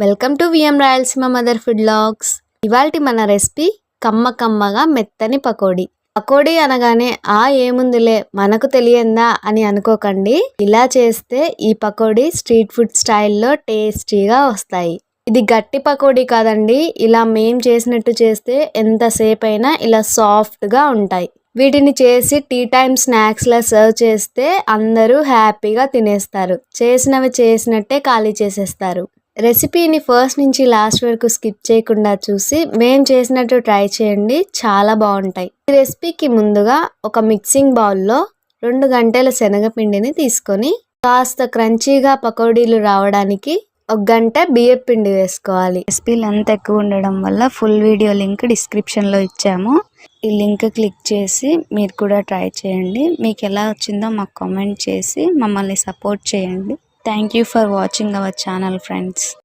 Welcome to VM Rayalaseema mother food vlogs. ఇవాల్టి మన recipe కమ్మగా మెత్తని పకోడీ. పకోడీ అనగానే ఏముందిలే మనకు తెలియందా అని అనుకోకండి. ఇలా చేస్తే ఈ పకోడీ స్ట్రీట్ ఫుడ్ స్టైల్లో టేస్టీగా వస్తాయి. ఇది గట్టి పకోడీ కాదండి, ఇలా మేం చేసినట్టు చేస్తే ఎంతసేపు అయినా ఇలా సాఫ్ట్గా ఉంటాయి. వీటిని చేసి టీ టైమ్ స్నాక్స్లా సర్వ్ చేస్తే అందరూ హ్యాపీగా తినేస్తారు. చేసినవి చేసినట్టే ఖాళీ చేసేస్తారు. రెసిపీని ఫస్ట్ నుంచి లాస్ట్ వరకు స్కిప్ చేయకుండా చూసి మేము చేసినట్టు ట్రై చేయండి, చాలా బాగుంటాయి. ఈ రెసిపీకి ముందుగా ఒక మిక్సింగ్ బౌల్లో 2 గంటల శనగపిండిని తీసుకొని కాస్త క్రంచీగా పకోడీలు రావడానికి 1 గంట బియ్యం పిండి వేసుకోవాలి. రెసిపీలు అంత ఎక్కువ ఉండడం వల్ల ఫుల్ వీడియో లింక్ డిస్క్రిప్షన్లో ఇచ్చాము. ఈ లింక్ క్లిక్ చేసి మీరు కూడా ట్రై చేయండి. మీకు ఎలా వచ్చిందో మాకు కామెంట్ చేసి మమ్మల్ని సపోర్ట్ చేయండి. Thank you for watching our channel friends.